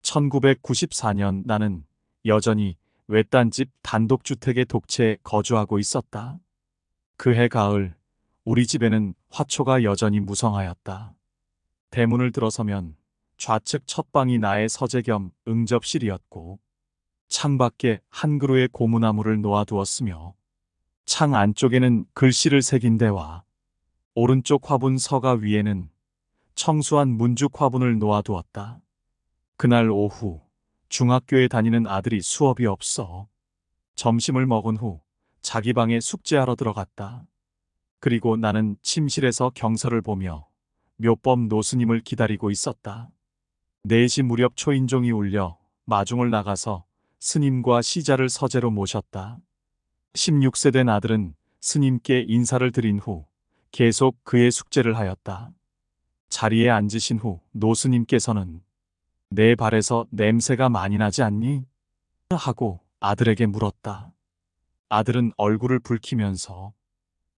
1994년 나는 여전히 외딴집 단독주택의 독채에 거주하고 있었다. 그해 가을, 우리 집에는 화초가 여전히 무성하였다. 대문을 들어서면 좌측 첫 방이 나의 서재 겸 응접실이었고, 창밖에 한 그루의 고무나무를 놓아두었으며, 창 안쪽에는 글씨를 새긴 대와 오른쪽 화분 서가 위에는 청수한 문죽 화분을 놓아두었다. 그날 오후 중학교에 다니는 아들이 수업이 없어 점심을 먹은 후 자기 방에 숙제하러 들어갔다. 그리고 나는 침실에서 경서를 보며 묘법 노스님을 기다리고 있었다. 4시 무렵 초인종이 울려 마중을 나가서 스님과 시자를 서재로 모셨다. 16세 된 아들은 스님께 인사를 드린 후 계속 그의 숙제를 하였다. 자리에 앉으신 후 노스님께서는 내 발에서 냄새가 많이 나지 않니? 하고 아들에게 물었다. 아들은 얼굴을 붉히면서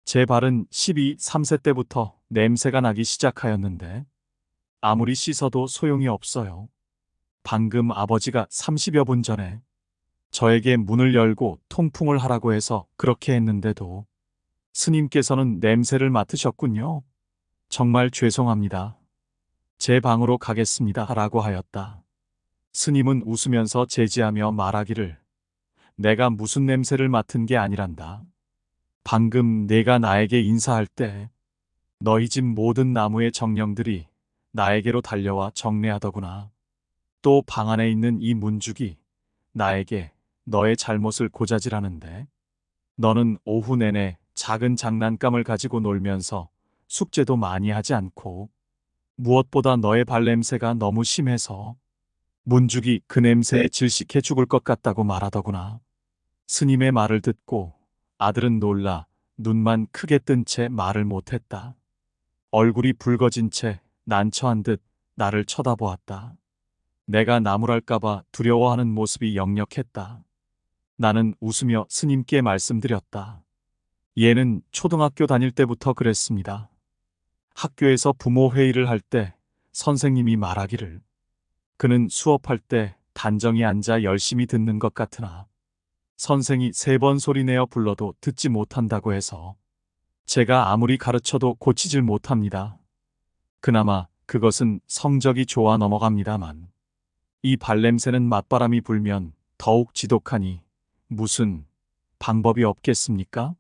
제 발은 3세 때부터 냄새가 나기 시작하였는데 아무리 씻어도 소용이 없어요. 방금 아버지가 30여 분 전에 저에게 문을 열고 통풍을 하라고 해서 그렇게 했는데도 스님께서는 냄새를 맡으셨군요. 정말 죄송합니다. 제 방으로 가겠습니다. 라고 하였다. 스님은 웃으면서 제지하며 말하기를 내가 무슨 냄새를 맡은 게 아니란다. 방금 내가 나에게 인사할 때 너희 집 모든 나무의 정령들이 나에게로 달려와 정례하더구나. 또 방 안에 있는 이 문죽이 나에게 너의 잘못을 고자질하는데 너는 오후 내내 작은 장난감을 가지고 놀면서 숙제도 많이 하지 않고 무엇보다 너의 발냄새가 너무 심해서 문죽이 그 냄새에 질식해 죽을 것 같다고 말하더구나. 스님의 말을 듣고 아들은 놀라 눈만 크게 뜬 채 말을 못했다. 얼굴이 붉어진 채 난처한 듯 나를 쳐다보았다. 내가 나무랄까봐 두려워하는 모습이 역력했다. 나는 웃으며 스님께 말씀드렸다. 얘는 초등학교 다닐 때부터 그랬습니다. 학교에서 부모 회의를 할 때 선생님이 말하기를 그는 수업할 때 단정히 앉아 열심히 듣는 것 같으나 선생이 3번 소리내어 불러도 듣지 못한다고 해서 제가 아무리 가르쳐도 고치질 못합니다. 그나마 그것은 성적이 좋아 넘어갑니다만 이 발냄새는 맞바람이 불면 더욱 지독하니 무슨 방법이 없겠습니까?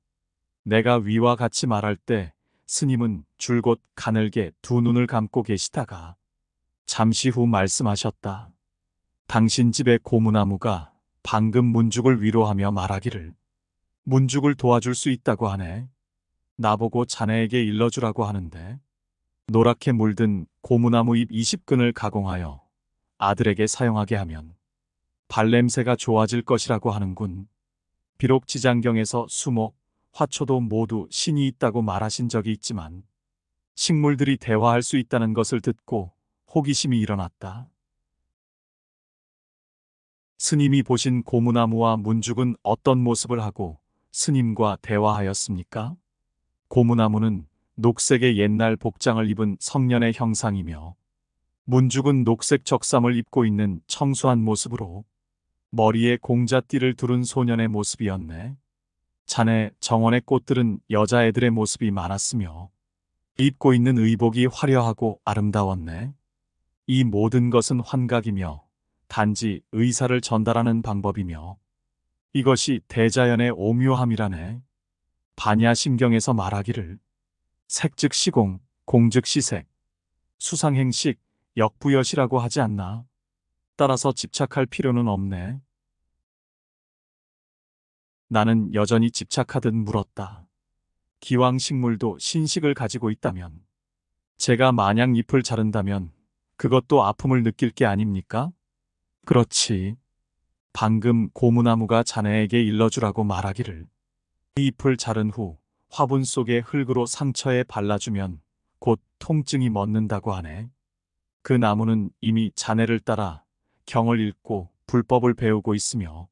내가 위와 같이 말할 때 스님은 줄곧 가늘게 두 눈을 감고 계시다가 잠시 후 말씀하셨다. 당신 집의 고무나무가 방금 문죽을 위로하며 말하기를 문죽을 도와줄 수 있다고 하네. 나보고 자네에게 일러주라고 하는데 노랗게 물든 고무나무 잎 20근을 가공하여 아들에게 사용하게 하면 발냄새가 좋아질 것이라고 하는군. 비록 지장경에서 수목, 화초도 모두 신이 있다고 말하신 적이 있지만 식물들이 대화할 수 있다는 것을 듣고 호기심이 일어났다. 스님이 보신 고무나무와 문죽은 어떤 모습을 하고 스님과 대화하였습니까? 고무나무는 녹색의 옛날 복장을 입은 성년의 형상이며 문죽은 녹색 적삼을 입고 있는 청수한 모습으로 머리에 공자띠를 두른 소년의 모습이었네. 자네 정원의 꽃들은 여자애들의 모습이 많았으며 입고 있는 의복이 화려하고 아름다웠네. 이 모든 것은 환각이며 단지 의사를 전달하는 방법이며 이것이 대자연의 오묘함이라네. 반야심경에서 말하기를 색즉 시공, 공즉 시색, 수상행식, 역부여시라고 하지 않나. 따라서 집착할 필요는 없네. 나는 여전히 집착하듯 물었다. 기왕 식물도 신식을 가지고 있다면 제가 만약 잎을 자른다면 그것도 아픔을 느낄 게 아닙니까? 그렇지. 방금 고무나무가 자네에게 일러주라고 말하기를 이 잎을 자른 후 화분 속의 흙으로 상처에 발라주면 곧 통증이 멎는다고 하네. 그 나무는 이미 자네를 따라 경을 읽고 불법을 배우고 있으며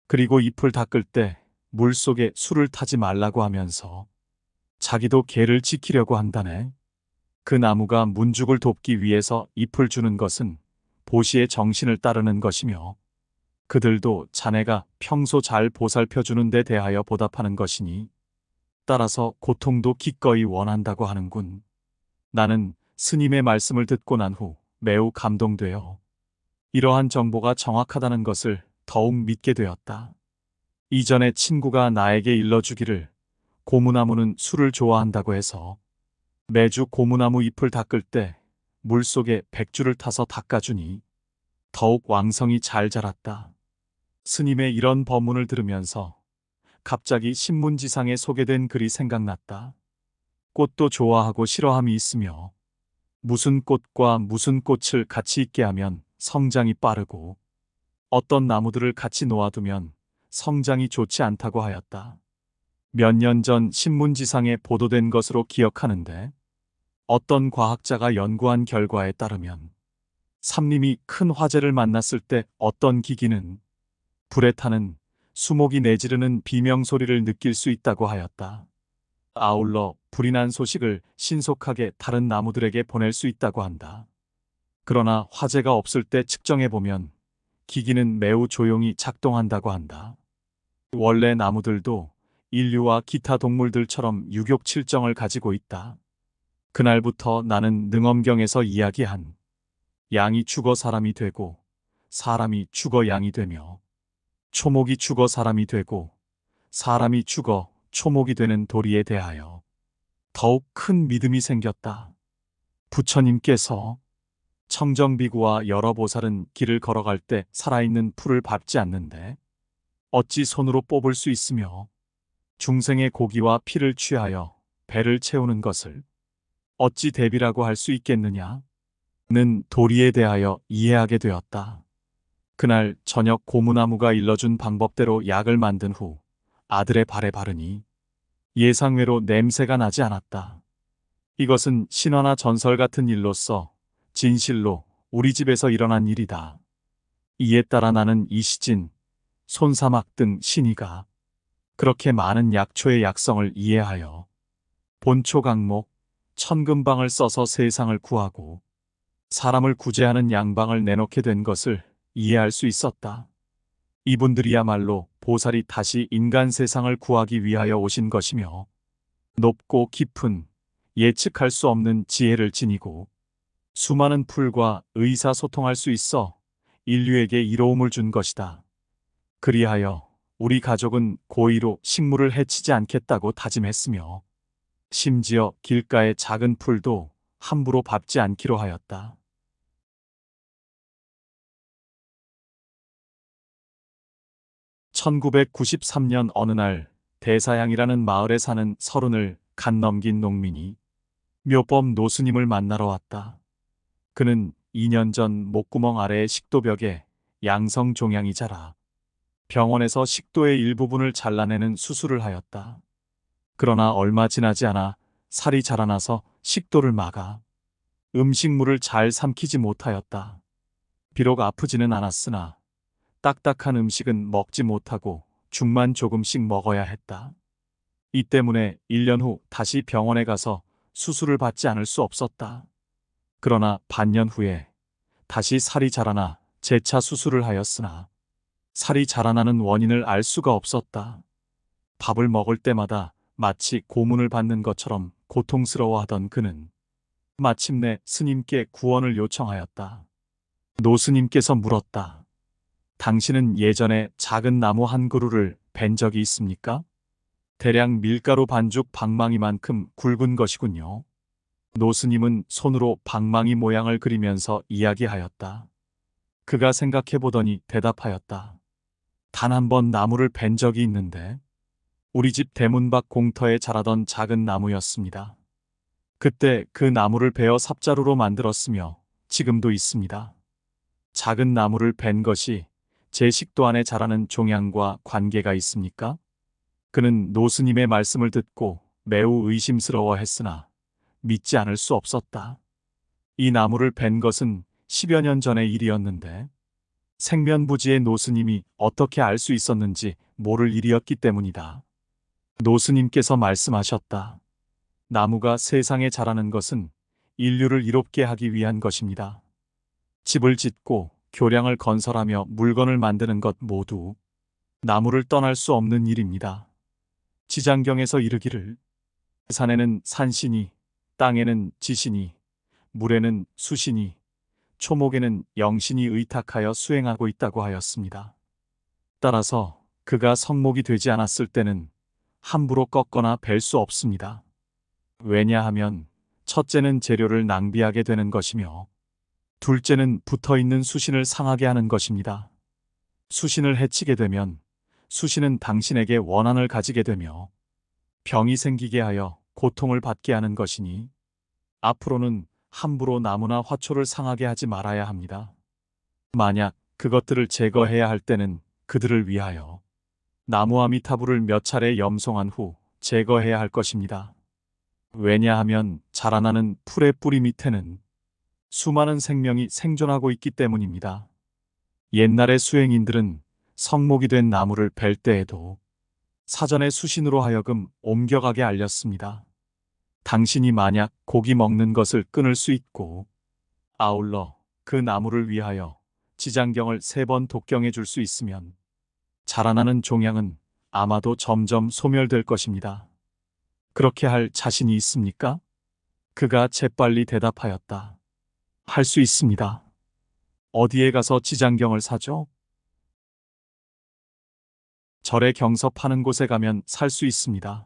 그리고 잎을 닦을 때 물속에 술을 타지 말라고 하면서 자기도 개를 지키려고 한다네. 그 나무가 문죽을 돕기 위해서 잎을 주는 것은 보시의 정신을 따르는 것이며 그들도 자네가 평소 잘 보살펴주는 데 대하여 보답하는 것이니 따라서 고통도 기꺼이 원한다고 하는군. 나는 스님의 말씀을 듣고 난 후 매우 감동되어 이러한 정보가 정확하다는 것을 더욱 믿게 되었다. 이전에 친구가 나에게 일러주기를 고무나무는 술을 좋아한다고 해서 매주 고무나무 잎을 닦을 때 물속에 백주를 타서 닦아주니 더욱 왕성이 잘 자랐다. 스님의 이런 법문을 들으면서 갑자기 신문지상에 소개된 글이 생각났다. 꽃도 좋아하고 싫어함이 있으며 무슨 꽃과 무슨 꽃을 같이 있게 하면 성장이 빠르고 어떤 나무들을 같이 놓아두면 성장이 좋지 않다고 하였다. 몇 년 전 신문지상에 보도된 것으로 기억하는데 어떤 과학자가 연구한 결과에 따르면 삼림이 큰 화재를 만났을 때 어떤 기기는 불에 타는 수목이 내지르는 비명소리를 느낄 수 있다고 하였다. 아울러 불이 난 소식을 신속하게 다른 나무들에게 보낼 수 있다고 한다. 그러나 화재가 없을 때 측정해보면 기기는 매우 조용히 작동한다고 한다. 원래 나무들도 인류와 기타 동물들처럼 유격칠정을 가지고 있다. 그날부터 나는 능엄경에서 이야기한 양이 죽어 사람이 되고 사람이 죽어 양이 되며 초목이 죽어 사람이 되고 사람이 죽어 초목이 되는 도리에 대하여 더욱 큰 믿음이 생겼다. 부처님께서 청정비구와 여러 보살은 길을 걸어갈 때 살아있는 풀을 밟지 않는데 어찌 손으로 뽑을 수 있으며 중생의 고기와 피를 취하여 배를 채우는 것을 어찌 대비라고 할 수 있겠느냐? 는 도리에 대하여 이해하게 되었다. 그날 저녁 고무나무가 일러준 방법대로 약을 만든 후 아들의 발에 바르니 예상외로 냄새가 나지 않았다. 이것은 신화나 전설 같은 일로서 진실로 우리 집에서 일어난 일이다. 이에 따라 나는 이시진, 손사막 등 신의가 그렇게 많은 약초의 약성을 이해하여 본초강목, 천금방을 써서 세상을 구하고 사람을 구제하는 양방을 내놓게 된 것을 이해할 수 있었다. 이분들이야말로 보살이 다시 인간 세상을 구하기 위하여 오신 것이며 높고 깊은 예측할 수 없는 지혜를 지니고 수많은 풀과 의사소통할 수 있어 인류에게 이로움을 준 것이다. 그리하여 우리 가족은 고의로 식물을 해치지 않겠다고 다짐했으며 심지어 길가의 작은 풀도 함부로 밟지 않기로 하였다. 1993년 어느 날 대사양이라는 마을에 사는 30을 간 넘긴 농민이 묘법 노스님을 만나러 왔다. 그는 2년 전 목구멍 아래의 식도벽에 양성 종양이 자라 병원에서 식도의 일부분을 잘라내는 수술을 하였다. 그러나 얼마 지나지 않아 살이 자라나서 식도를 막아 음식물을 잘 삼키지 못하였다. 비록 아프지는 않았으나 딱딱한 음식은 먹지 못하고 죽만 조금씩 먹어야 했다. 이 때문에 1년 후 다시 병원에 가서 수술을 받지 않을 수 없었다. 그러나 반년 후에 다시 살이 자라나 재차 수술을 하였으나 살이 자라나는 원인을 알 수가 없었다. 밥을 먹을 때마다 마치 고문을 받는 것처럼 고통스러워하던 그는 마침내 스님께 구원을 요청하였다. 노스님께서 물었다. 당신은 예전에 작은 나무 한 그루를 벤 적이 있습니까? 대략 밀가루 반죽 방망이만큼 굵은 것이군요. 노스님은 손으로 방망이 모양을 그리면서 이야기하였다. 그가 생각해보더니 대답하였다. 단 한 번 나무를 벤 적이 있는데 우리 집 대문 밖 공터에 자라던 작은 나무였습니다. 그때 그 나무를 베어 삽자루로 만들었으며 지금도 있습니다. 작은 나무를 벤 것이 제 식도 안에 자라는 종양과 관계가 있습니까? 그는 노스님의 말씀을 듣고 매우 의심스러워했으나 믿지 않을 수 없었다. 이 나무를 벤 것은 10여 년 전의 일이었는데 생면부지의 노스님이 어떻게 알 수 있었는지 모를 일이었기 때문이다. 노스님께서 말씀하셨다. 나무가 세상에 자라는 것은 인류를 이롭게 하기 위한 것입니다. 집을 짓고 교량을 건설하며 물건을 만드는 것 모두 나무를 떠날 수 없는 일입니다. 지장경에서 이르기를 산에는 산신이, 땅에는 지신이, 물에는 수신이, 초목에는 영신이 의탁하여 수행하고 있다고 하였습니다. 따라서 그가 성목이 되지 않았을 때는 함부로 꺾거나 벨 수 없습니다. 왜냐하면 첫째는 재료를 낭비하게 되는 것이며 둘째는 붙어있는 수신을 상하게 하는 것입니다. 수신을 해치게 되면 수신은 당신에게 원한을 가지게 되며 병이 생기게 하여 고통을 받게 하는 것이니 앞으로는 함부로 나무나 화초를 상하게 하지 말아야 합니다. 만약 그것들을 제거해야 할 때는 그들을 위하여 나무 아미타불을 몇 차례 염송한 후 제거해야 할 것입니다. 왜냐하면 자라나는 풀의 뿌리 밑에는 수많은 생명이 생존하고 있기 때문입니다. 옛날의 수행인들은 성목이 된 나무를 벨 때에도 사전에 수신으로 하여금 옮겨가게 알렸습니다. 당신이 만약 고기 먹는 것을 끊을 수 있고 아울러 그 나무를 위하여 지장경을 3번 독경해 줄 수 있으면 자라나는 종양은 아마도 점점 소멸될 것입니다. 그렇게 할 자신이 있습니까? 그가 재빨리 대답하였다. 할 수 있습니다. 어디에 가서 지장경을 사죠? 절에 경서 파는 곳에 가면 살 수 있습니다.